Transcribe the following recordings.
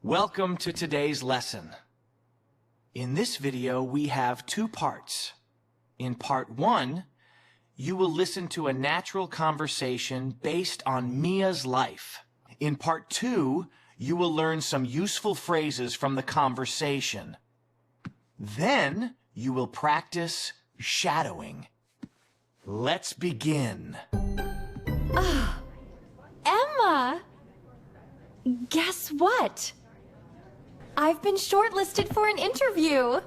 Welcome to today's lesson. In this video, we have two parts. In part 1, you will listen to a natural conversation based on Mia's life. In part 2, you will learn some useful phrases from the conversation. Then, you will practice shadowing. Let's begin. Emma! Guess what? I've been shortlisted for an interview.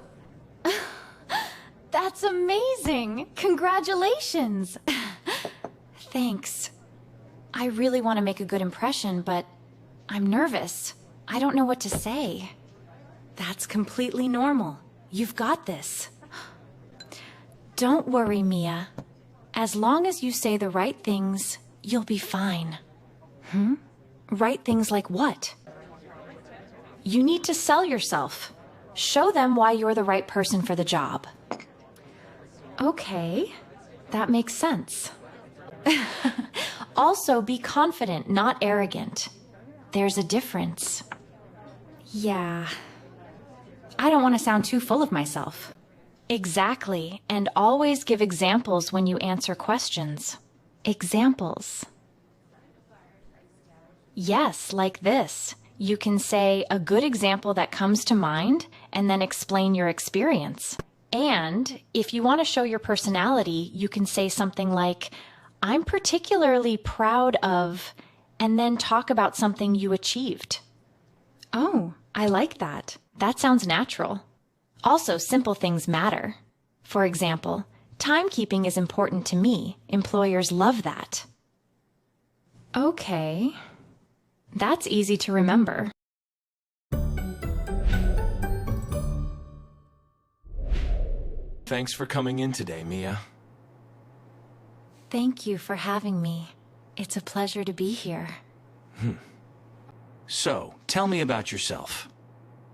That's amazing. Congratulations. Thanks. I really want to make a good impression, but I'm nervous. I don't know what to say. That's completely normal. You've got this. Don't worry, Mia. As long as you say the right things, you'll be fine. Right things like what? You need to sell yourself. Show them why you're the right person for the job. Okay, that makes sense. Also, be confident, not arrogant. There's a difference. Yeah. I don't want to sound too full of myself. Exactly, and always give examples when you answer questions. Examples. Yes, like this. You can say a good example that comes to mind and then explain your experience. And if you want to show your personality, you can say something like, I'm particularly proud of, and then talk about something you achieved. Oh, I like that. That sounds natural. Also, simple things matter. For example, timekeeping is important to me. Employers love that. Okay. That's easy to remember. Thanks for coming in today, Mia. Thank you for having me. It's a pleasure to be here. So, tell me about yourself.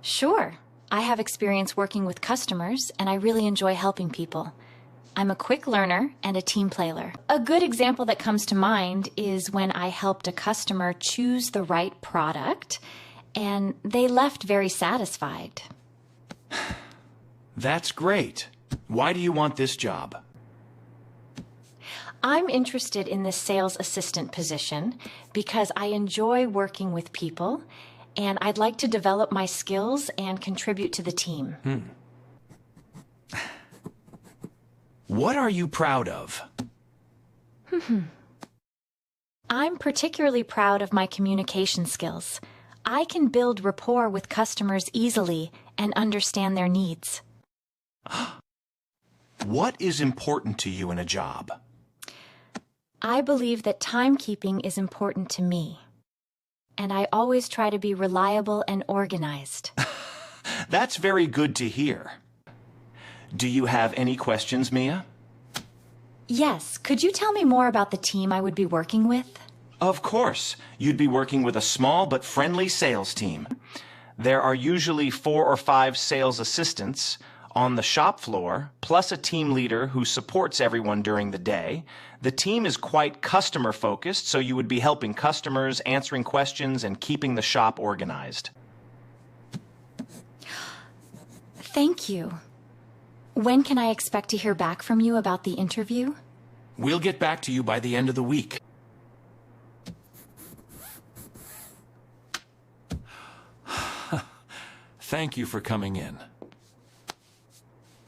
Sure. I have experience working with customers, and I really enjoy helping people. I'm a quick learner and a team player. A good example that comes to mind is when I helped a customer choose the right product, and they left very satisfied. That's great. Why do you want this job? I'm interested in this sales assistant position because I enjoy working with people, and I'd like to develop my skills and contribute to the team. What are you proud of? I'm particularly proud of my communication skills. I can build rapport with customers easily and understand their needs. What is important to you in a job? I believe that timekeeping is important to me, and I always try to be reliable and organized. That's very good to hear. Do you have any questions, Mia? Yes, could you tell me more about the team I would be working with? Of course. You'd be working with a small but friendly sales team. There are usually 4 or 5 sales assistants on the shop floor, plus a team leader who supports everyone during the day. The team is quite customer-focused, so you would be helping customers, answering questions, and keeping the shop organized. Thank you. When can I expect to hear back from you about the interview? We'll get back to you by the end of the week. Thank you for coming in.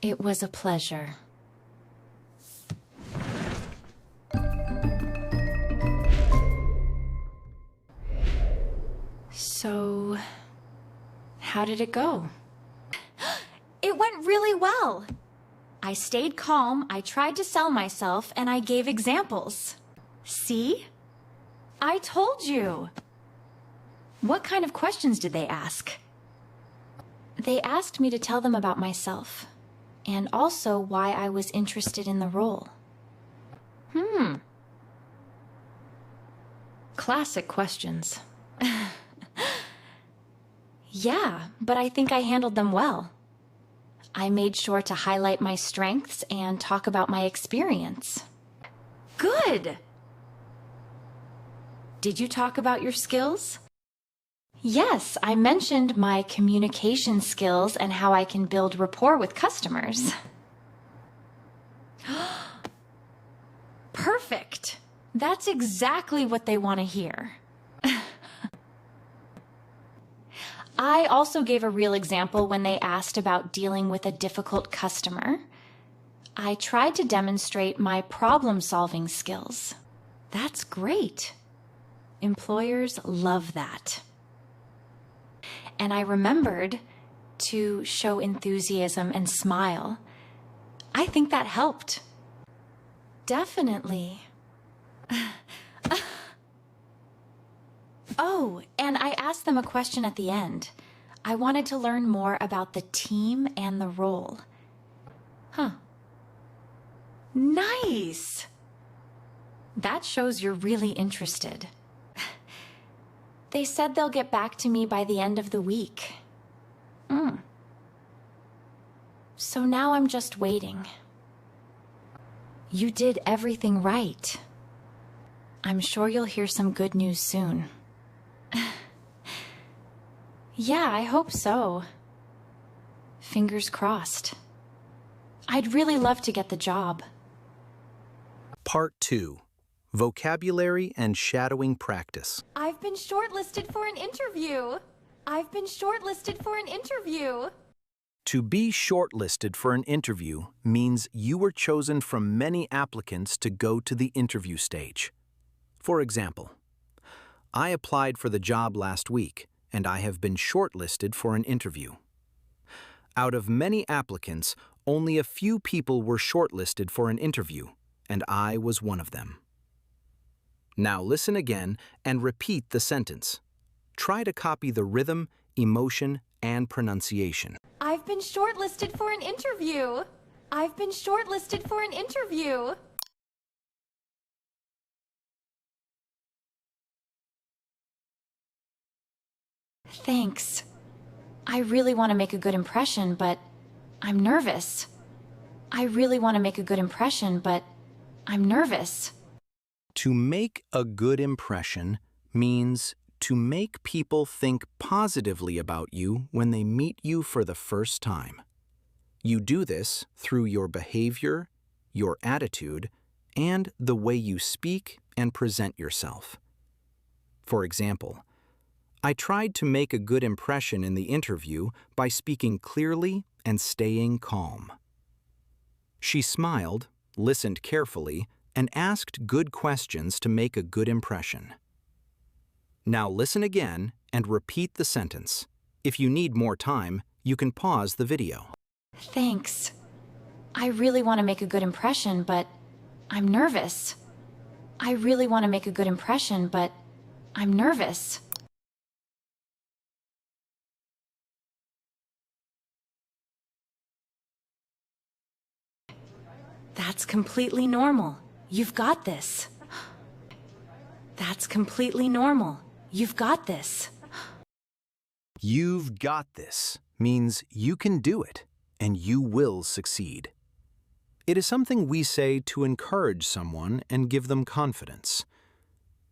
It was a pleasure. So, how did it go? It went really well. I stayed calm, I tried to sell myself, and I gave examples. See? I told you. What kind of questions did they ask? They asked me to tell them about myself, and also why I was interested in the role. Classic questions. Yeah, but I think I handled them well. I made sure to highlight my strengths and talk about my experience. Good! Did you talk about your skills? Yes, I mentioned my communication skills and how I can build rapport with customers. Perfect! That's exactly what they want to hear. I also gave a real example when they asked about dealing with a difficult customer. I tried to demonstrate my problem-solving skills. That's great. Employers love that. And I remembered to show enthusiasm and smile. I think that helped. Definitely. Oh, and I asked them a question at the end. I wanted to learn more about the team and the role. Huh. Nice! That shows you're really interested. They said they'll get back to me by the end of the week. So now I'm just waiting. You did everything right. I'm sure you'll hear some good news soon. Yeah, I hope so. Fingers crossed. I'd really love to get the job. Part 2. Vocabulary and Shadowing Practice. I've been shortlisted for an interview. I've been shortlisted for an interview. To be shortlisted for an interview means you were chosen from many applicants to go to the interview stage. For example, I applied for the job last week, and I have been shortlisted for an interview. Out of many applicants, only a few people were shortlisted for an interview, and I was one of them. Now listen again and repeat the sentence. Try to copy the rhythm, emotion, and pronunciation. I've been shortlisted for an interview. I've been shortlisted for an interview. Thanks. I really want to make a good impression, but I'm nervous. I really want to make a good impression, but I'm nervous. To make a good impression means to make people think positively about you when they meet you for the first time. You do this through your behavior, your attitude, and the way you speak and present yourself. For example, I tried to make a good impression in the interview by speaking clearly and staying calm. She smiled, listened carefully, and asked good questions to make a good impression. Now listen again and repeat the sentence. If you need more time, you can pause the video. Thanks. I really want to make a good impression, but I'm nervous. I really want to make a good impression, but I'm nervous. That's completely normal. You've got this. That's completely normal. You've got this. You've got this means you can do it and you will succeed. It is something we say to encourage someone and give them confidence.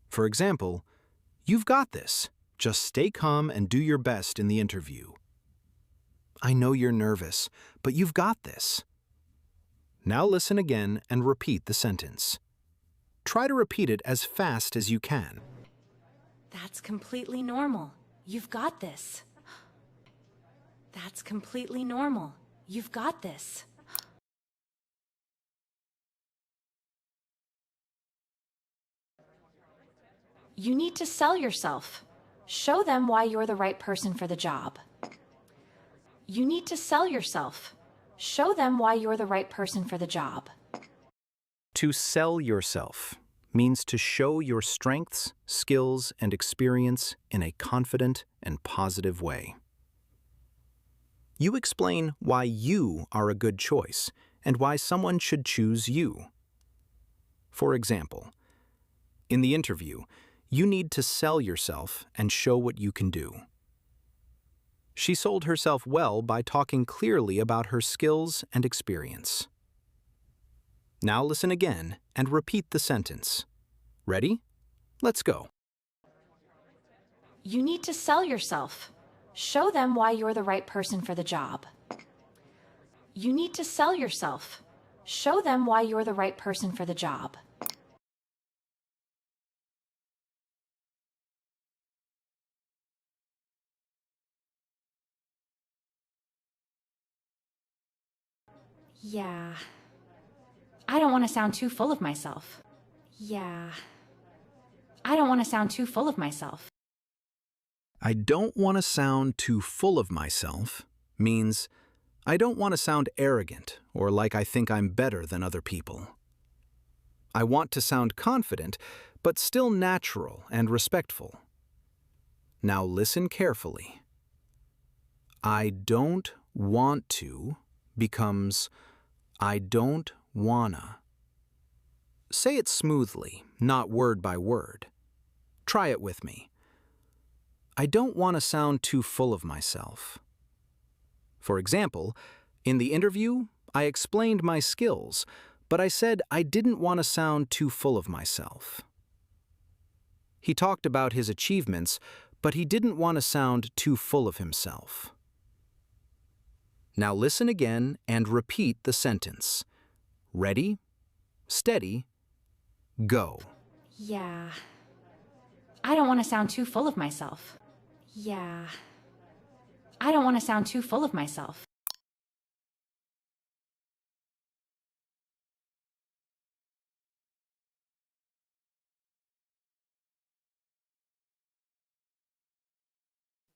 For example, you've got this. Just stay calm and do your best in the interview. I know you're nervous, but you've got this. Now listen again and repeat the sentence. Try to repeat it as fast as you can. That's completely normal. You've got this. That's completely normal. You've got this. You need to sell yourself. Show them why you're the right person for the job. You need to sell yourself. Show them why you're the right person for the job. To sell yourself means to show your strengths, skills, and experience in a confident and positive way. You explain why you are a good choice and why someone should choose you. For example, in the interview, you need to sell yourself and show what you can do. She sold herself well by talking clearly about her skills and experience. Now listen again and repeat the sentence. Ready? Let's go. You need to sell yourself. Show them why you're the right person for the job. You need to sell yourself. Show them why you're the right person for the job. Yeah. I don't want to sound too full of myself. Yeah. I don't want to sound too full of myself. I don't want to sound too full of myself means I don't want to sound arrogant or like I think I'm better than other people. I want to sound confident, but still natural and respectful. Now listen carefully. I don't want to becomes I don't wanna. Say it smoothly, not word by word. Try it with me. I don't want to sound too full of myself. For example, in the interview, I explained my skills, but I said I didn't want to sound too full of myself. He talked about his achievements, but he didn't want to sound too full of himself. Now listen again and repeat the sentence. Ready, steady, go. Yeah. I don't want to sound too full of myself. Yeah. I don't want to sound too full of myself.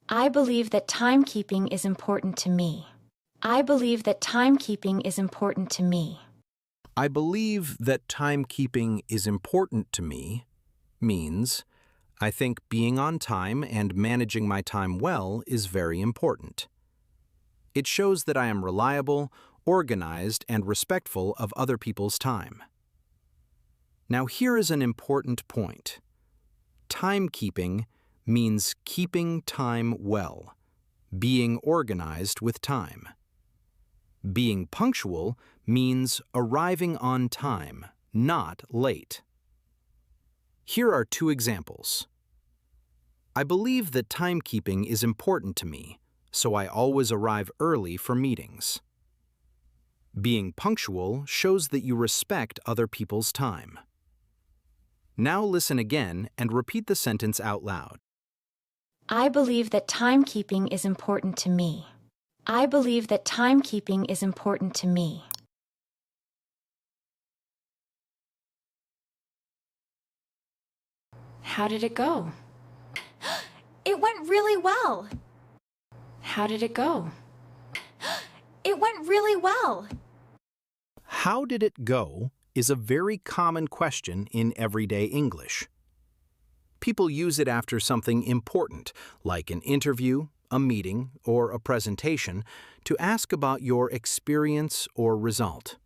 I believe that timekeeping is important to me. I believe that timekeeping is important to me. I believe that timekeeping is important to me means I think being on time and managing my time well is very important. It shows that I am reliable, organized, and respectful of other people's time. Now here is an important point. Timekeeping means keeping time well, being organized with time. Being punctual means arriving on time, not late. Here are two examples. I believe that timekeeping is important to me, so I always arrive early for meetings. Being punctual shows that you respect other people's time. Now listen again and repeat the sentence out loud. I believe that timekeeping is important to me. I believe that timekeeping is important to me. How did it go? It went really well. How did it go? It went really well. How did it go is a very common question in everyday English. People use it after something important, like an interview, a meeting, or a presentation, to ask about your experience or result.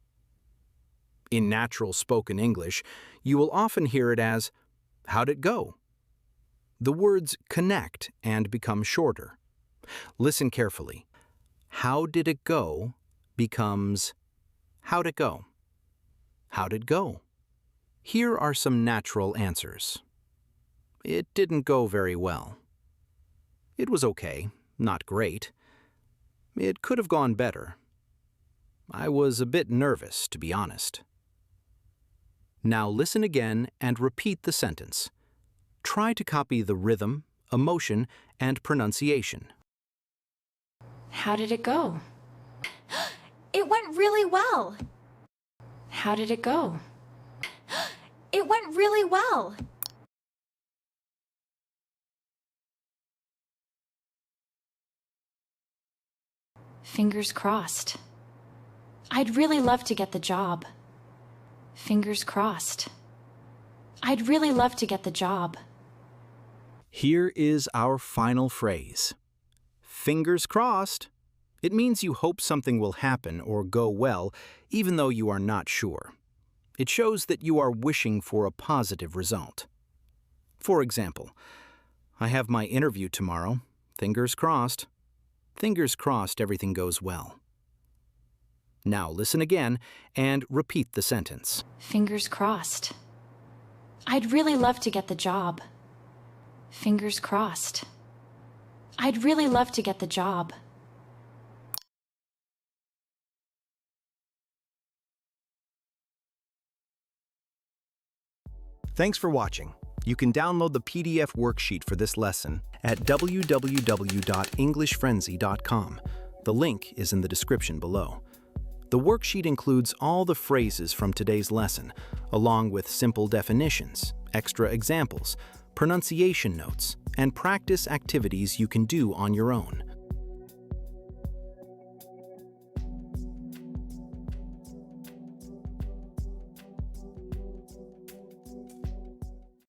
In natural spoken English, you will often hear it as, "How'd it go?" The words connect and become shorter. Listen carefully. How did it go becomes, how'd it go? How'd it go? Here are some natural answers. It didn't go very well. It was okay, not great. It could have gone better. I was a bit nervous, to be honest. Now listen again and repeat the sentence. Try to copy the rhythm, emotion, and pronunciation. How did it go? It went really well. How did it go? It went really well. Fingers crossed. I'd really love to get the job. Fingers crossed. I'd really love to get the job. Here is our final phrase. Fingers crossed. It means you hope something will happen or go well, even though you are not sure. It shows that you are wishing for a positive result. For example, I have my interview tomorrow. Fingers crossed. Fingers crossed everything goes well. Now listen again and repeat the sentence. Fingers crossed. I'd really love to get the job. Fingers crossed. I'd really love to get the job. Thanks for watching. You can download the PDF worksheet for this lesson at www.englishfrenzy.com. The link is in the description below. The worksheet includes all the phrases from today's lesson, along with simple definitions, extra examples, pronunciation notes, and practice activities you can do on your own.